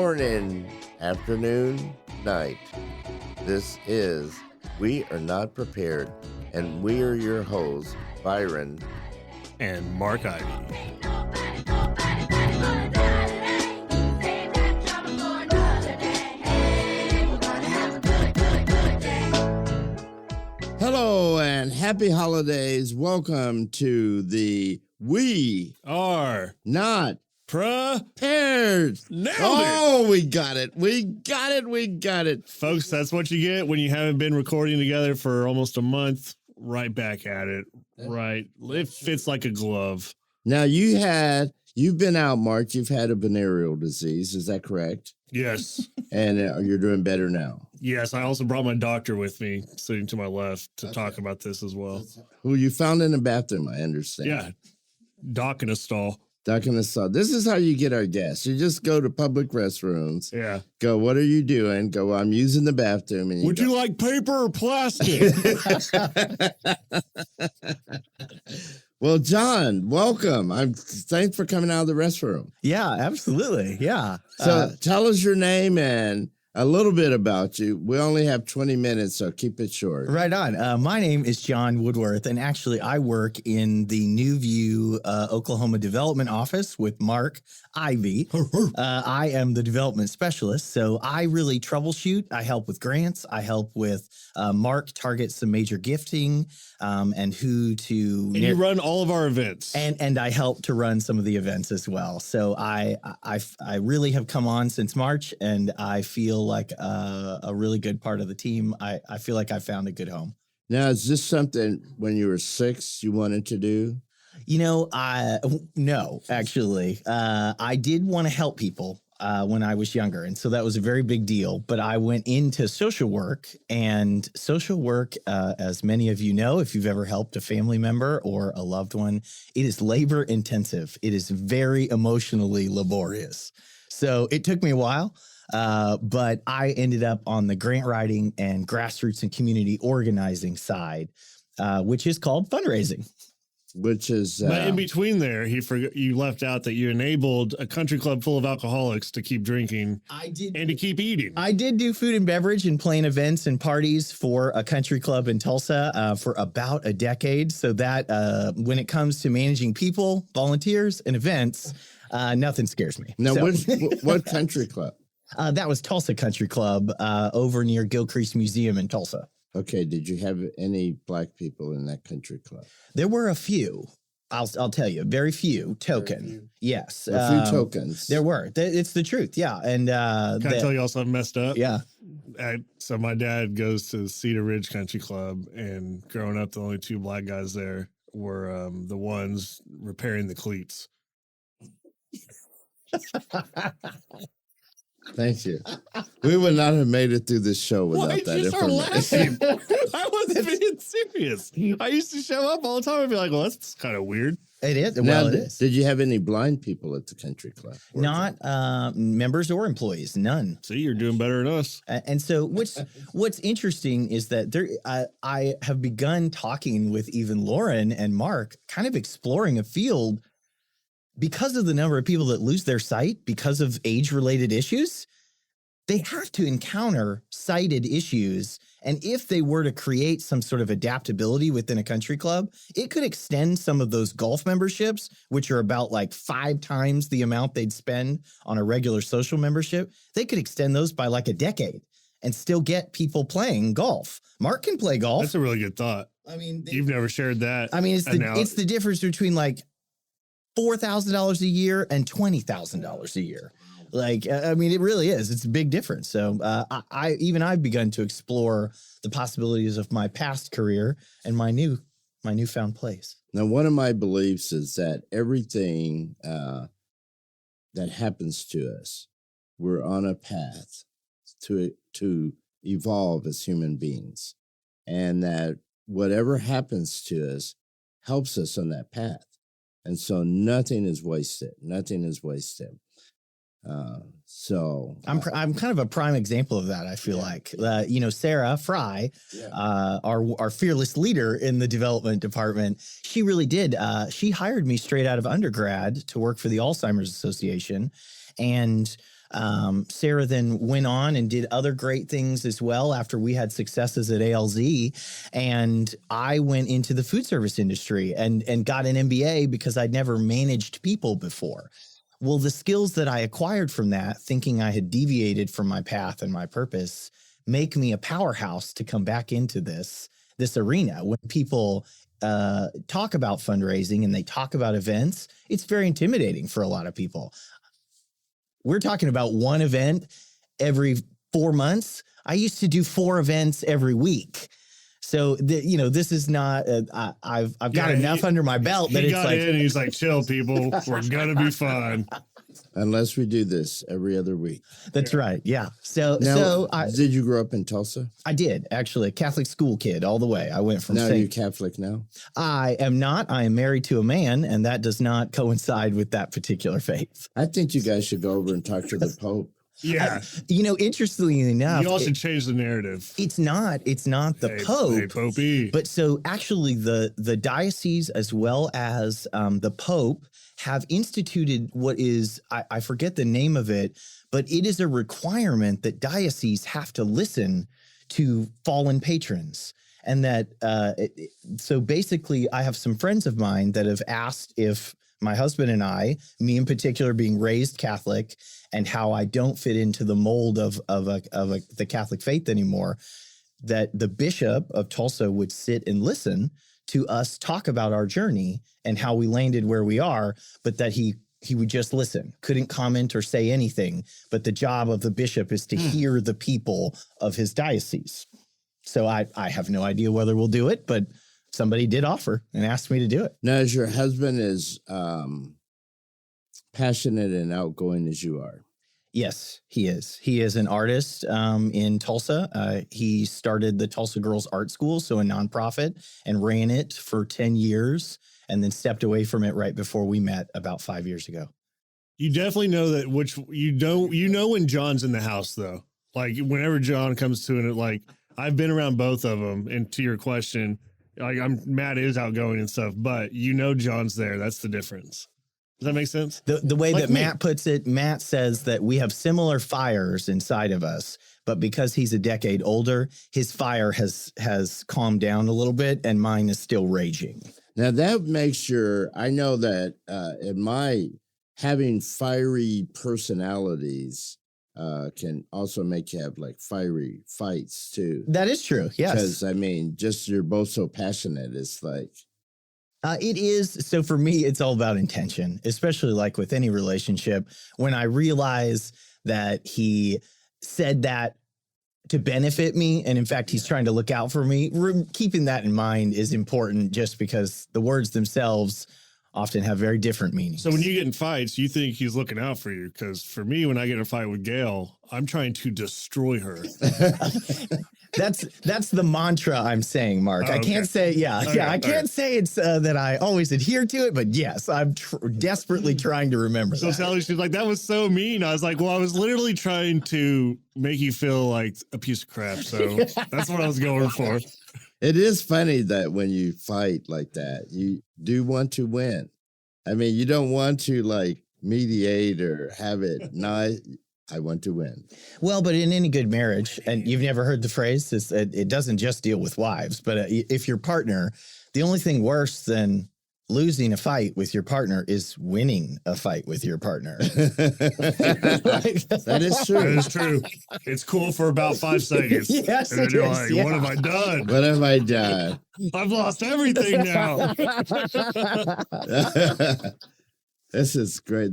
morning, afternoon, night. This is We Are Not Prepared, and we are your hosts, Byron and Mark Ivy. Hello and happy holidays. Welcome to the We Are Not Prepared. Oh, we got it. We got it. Folks, that's what you get when you haven't been recording together for almost a month. Right back at it. Right. It fits like a glove. Now, you've been out, Mark. You've had a venereal disease. Is that correct? Yes. And you're doing better now. Yes. I also brought my doctor with me, sitting to my left, to talk about this as well. Who you found in the bathroom, I understand. Yeah. Doc in a stall. Doc in a stall. This is how you get our guests. You just go to public restrooms. Yeah. Go, what are you doing? Go, I'm using the bathroom. And Would you like paper or plastic? Well, John, welcome. Thanks for coming out of the restroom. Yeah, absolutely. Yeah. So tell us your name and a little bit about you. We only have 20 minutes, so keep it short. Right on. My name is John Woodworth, and actually I work in the New View, Oklahoma Development Office with Mark Ivy. I am the development specialist, so I really troubleshoot. I help with grants. I help with Mark target some major gifting and who to... And you run all of our events. And I help to run some of the events as well. So I really have come on since March, and I feel like a really good part of the team. I feel like I found a good home. Now, is this something when you were 6 you wanted to do? You know, no, actually. I did want to help people when I was younger. And so that was a very big deal. But I went into social work, and social work, as many of you know, if you've ever helped a family member or a loved one, it is labor intensive. It is very emotionally laborious. So it took me a while. But I ended up on the grant writing and grassroots and community organizing side, which is called fundraising. Which is... But in between there, you left out that you enabled a country club full of alcoholics to keep drinking and to keep eating. I did do food and beverage and plan events and parties for a country club in Tulsa for about a decade. So that when it comes to managing people, volunteers, and events, nothing scares me. Now, what country club? That was Tulsa Country Club over near Gilcrease Museum in Tulsa. Okay. Did you have any black people in that country club? There were a few. I'll tell you, very few. Token. Yes. A few tokens. There were. It's the truth. Yeah. And can I tell y'all something messed up? Yeah. So my dad goes to Cedar Ridge Country Club, and growing up, the only two black guys there were the ones repairing the cleats. Thank you. We would not have made it through this show without that information. I wasn't being serious. I used to show up all the time and be like, well, that's kind of weird. It is. Now, it is. Did you have any blind people at the country club? Not members or employees. None. See, you're doing better than us. And so what's interesting is that I have begun talking with even Lauren and Mark, kind of exploring a field because of the number of people that lose their sight because of age-related issues. They have to encounter sighted issues. And if they were to create some sort of adaptability within a country club, it could extend some of those golf memberships, which are about like 5 times the amount they'd spend on a regular social membership. They could extend those by like a decade and still get people playing golf. Mark can play golf. That's a really good thought. I mean, you've never shared that. I mean, it's the difference between like $4,000 a year and $20,000 a year. Like, I mean, it really is. It's a big difference. So I've begun to explore the possibilities of my past career and my newfound place. Now, one of my beliefs is that everything that happens to us, we're on a path to evolve as human beings, and that whatever happens to us helps us on that path. And so nothing is wasted. Nothing is wasted. So I'm kind of a prime example of that. I feel like, Sarah Fry, our fearless leader in the development department, she really did. She hired me straight out of undergrad to work for the Alzheimer's Association. And Sarah then went on and did other great things as well after we had successes at ALZ. And I went into the food service industry and got an MBA because I'd never managed people before. Well, the skills that I acquired from that, thinking I had deviated from my path and my purpose, make me a powerhouse to come back into this arena. When people talk about fundraising and they talk about events, it's very intimidating for a lot of people. We're talking about one event every 4 months. I used to do 4 events every week. So, this is not, I've got enough under my belt that he it's got like, in and he's like, chill, people, we're going to be fine. Unless we do this every other week. That's right. Yeah. So, did you grow up in Tulsa? I did, actually. A Catholic school kid all the way. I went from Now you're Catholic now? I am not. I am married to a man, and that does not coincide with that particular faith. I think you guys should go over and talk to the Pope. Yeah. Interestingly enough, you also change the narrative. It's not the Pope. Hey, Popey. But so actually the diocese as well as the Pope have instituted what is, I forget the name of it, but it is a requirement that dioceses have to listen to fallen patrons. And that, so basically I have some friends of mine that have asked if my husband and I, me in particular being raised Catholic, and how I don't fit into the mold of the Catholic faith anymore, that the bishop of Tulsa would sit and listen to us talk about our journey and how we landed where we are, but that he would just listen, couldn't comment or say anything. But the job of the bishop is to hear the people of his diocese. So I have no idea whether we'll do it, but somebody did offer and asked me to do it. Now, as your husband is passionate and outgoing as you are. Yes, he is. He is an artist in Tulsa. He started the Tulsa Girls Art School, so a nonprofit, and ran it for 10 years and then stepped away from it right before we met about 5 years ago. You definitely know that, which you don't, when John's in the house, though. Like, whenever John comes to it, like, I've been around both of them, and to your question, like, Matt is outgoing and stuff, but John's there. That's the difference. Does that make sense? The way like that Matt puts it, Matt says that we have similar fires inside of us, but because he's a decade older, his fire has calmed down a little bit and mine is still raging. Now that makes I know that in my having fiery personalities can also make you have like fiery fights too. That is true. Yes. Because I mean, just you're both so passionate. It's like. It is. So for me, it's all about intention, especially like with any relationship. When I realize that he said that to benefit me, and in fact, he's trying to look out for me, keeping that in mind is important just because the words themselves often have very different meanings. So when you get in fights, you think he's looking out for you. Because for me, when I get in a fight with Gail, I'm trying to destroy her. That's the mantra I'm saying, Mark. I can't say, I can't say it's that I always adhere to it, but yes, I'm desperately trying to remember so Sally, she's like, that was so mean. I was like, well, I was literally trying to make you feel like a piece of crap. So that's what I was going for. It is funny that when you fight like that, you do want to win. I mean, you don't want to like mediate or have it nice. I want to win. Well, but in any good marriage, and you've never heard the phrase, it doesn't just deal with wives, but if your partner, the only thing worse than losing a fight with your partner is winning a fight with your partner. That is true. That is true. It's cool for about 5 seconds. Yes, and then you're like, what have I done? What have I done? I've lost everything now. This is great.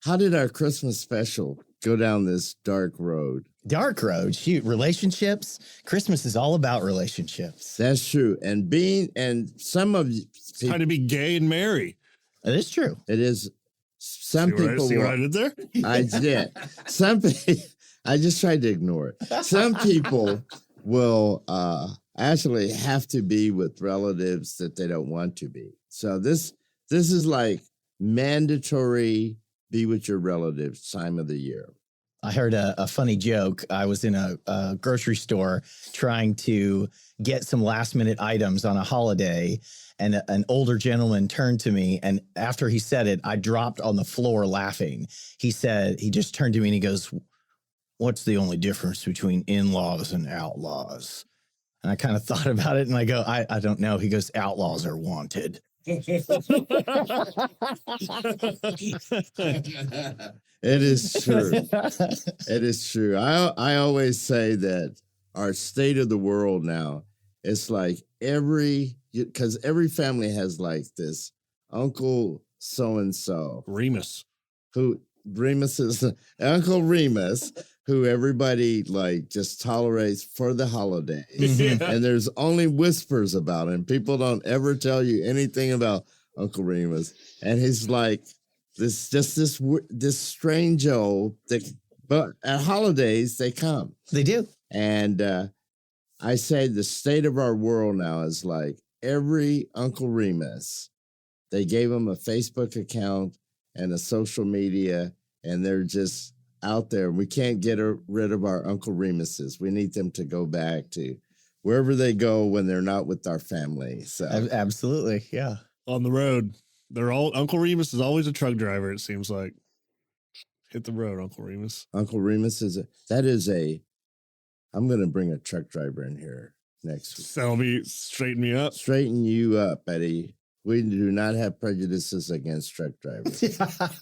How did our Christmas special go down this dark road? Dark road, shoot, relationships. Christmas is all about relationships. That's true. And some of you. It's trying to be gay and merry. It is true. It is. Some people. See what I did there? I did. I just tried to ignore it. Some people will actually have to be with relatives that they don't want to be. So this is like mandatory be with your relatives time of the year. I heard a funny joke. I was in a grocery store trying to get some last minute items on a holiday, and an older gentleman turned to me, and after he said it, I dropped on the floor laughing. He just turned to me and he goes, "What's the only difference between in-laws and outlaws?" And I kind of thought about it and I go, I don't know. He goes, "Outlaws are wanted." It is true. It is true. I always say that our state of the world now, it's like because every family has like this Uncle so-and-so. Remus. Remus is Uncle Remus, who everybody like just tolerates for the holidays. Yeah. And there's only whispers about him. People don't ever tell you anything about Uncle Remus. And he's like this strange old, but at holidays they come. They do. And I say the state of our world now is like every Uncle Remus, they gave him a Facebook account and a social media, and they're just out there. We can't get rid of our Uncle Remuses. We need them to go back to wherever they go when they're not with our family. So Absolutely. Yeah. On the road. Uncle Remus is always a truck driver, it seems like. Hit the road, Uncle Remus. Uncle Remus I'm going to bring a truck driver in here next week. That'll be straighten me up. Straighten you up, Eddie. We do not have prejudices against truck drivers.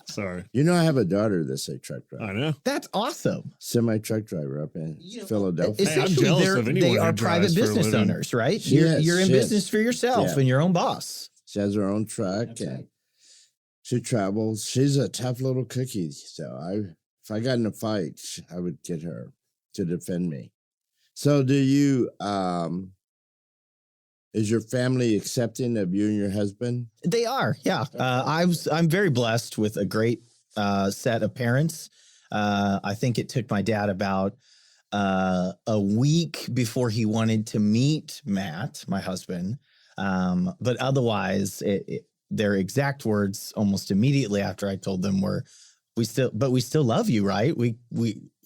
Sorry. You know, I have a daughter that's a truck driver. I know. That's awesome. Semi-truck driver up in Philadelphia. Hey, I'm Essentially, jealous of anyone they who are drives private for a business living. owners, right? Yes, You're in yes. business for yourself Yeah. and your own boss. She has her own truck and she travels. She's a tough little cookie. So if I got in a fight, I would get her to defend me. So do you, is your family accepting of you and your husband? They are, yeah. I'm very blessed with a great set of parents. I think it took my dad about a week before he wanted to meet Matt, my husband. But otherwise, their exact words almost immediately after I told them were, we still love you, right? We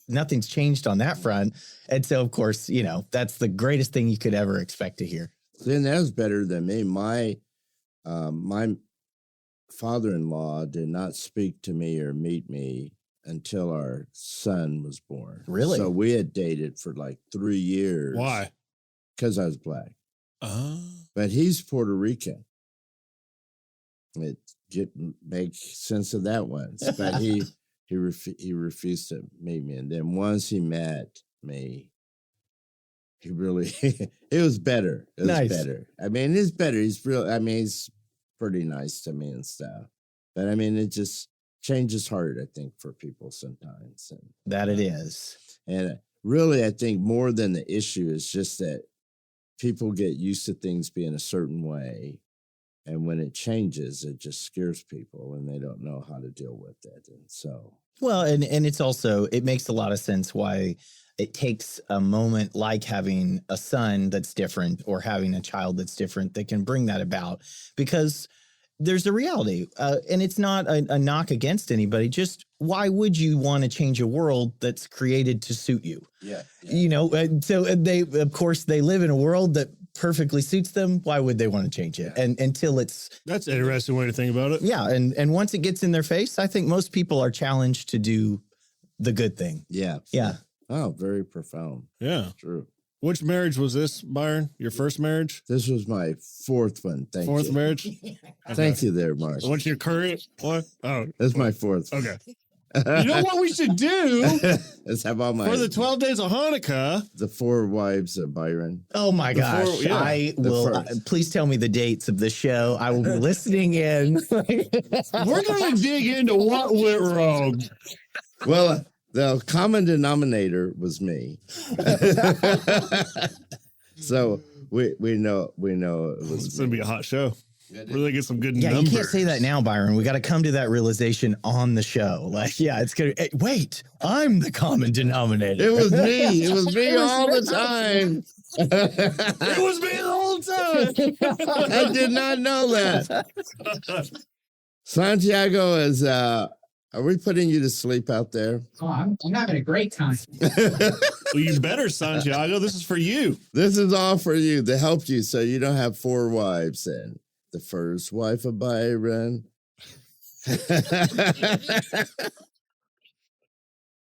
nothing's changed on that front. And so, of course, that's the greatest thing you could ever expect to hear. Then that was better than me. My father-in-law did not speak to me or meet me until our son was born. Really? So we had dated for like 3 years. Why? Because I was black. But he's Puerto Rican. Make sense of that one. But he refused to meet me. And then once he met me, he really, it was better. It was Nice. better. I mean, it's better. He's pretty nice to me and stuff. But I mean, it just changes hard, I think, for people sometimes. And That it is. And really, I think more than the issue is just that people get used to things being a certain way. And when it changes, it just scares people and they don't know how to deal with it. And so. Well, and it's also, it makes a lot of sense why it takes a moment like having a son that's different or having a child that's different that can bring that about, because there's a reality, and it's not a knock against anybody. Just why would you want to change a world that's created to suit you? Yeah. So they, of course, they live in a world that perfectly suits them. Why would they want to change it? And until That's an interesting way to think about it. yeah. And once it gets in their face, I think most people are challenged to do the good thing. Yeah. Yeah. Oh, very profound. Yeah. True. Which marriage was this, Byron? Your first marriage? This was my fourth one. Thank Fourth you. marriage? Thank you there, Mark. What's your current one? Oh, That's my fourth. okay. You know what we should do Let's have all my for the 12 days of Hanukkah? the 4 wives of Byron. Oh my gosh. yeah. I The will. first. Please tell me the dates of the show. I will be listening in. We're going to dig into what went wrong. Well, the common denominator was me. So we know it was It's going to be a hot show. Really get some good Yeah, numbers. you can't say that now, Byron. We got to come to that realization on the show. Like, yeah, it's gonna. Hey, wait, I'm the common denominator. It was me. It was me all the time. It was me the whole time. I did not know that. Santiago is Are we putting you to sleep out there? Oh, I'm having a great time. Well, you better, Santiago. This is for you. This is all for you to help you so you don't have 4 wives. And the first wife of Byron.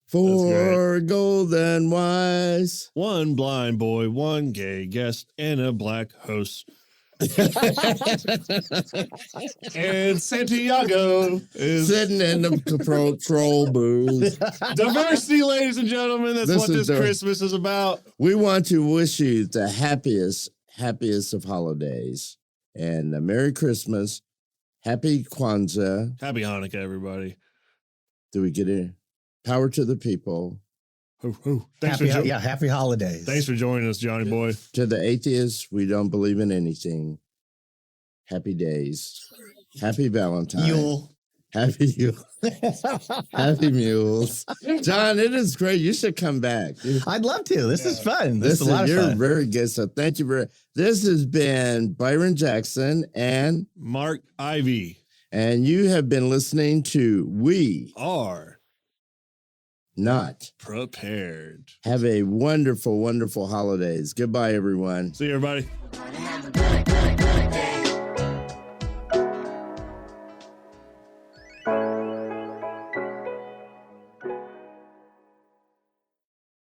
4 golden wise. 1 blind boy, 1 gay guest, and a black host. And Santiago is Sitting in the control booth. diversity, ladies and gentlemen. That's what this Christmas is about. We want to wish you the happiest of holidays. And a Merry Christmas. Happy Kwanzaa. Happy Hanukkah, everybody. Do we get it? Power to the people. Happy holidays. Thanks for joining us, Johnny boy. To the atheists, we don't believe in anything. Happy days. Happy Valentine. Yule. Happy Yule. Happy mules. John, it is great. You should come back. I'd love to. This is fun. This is a lot of you're fun. very good. So thank you very. This has been Byron Jackson and Mark Ivy. And you have been listening to We Are Not Prepared. Have a wonderful, wonderful holidays. Goodbye, everyone. See you, everybody.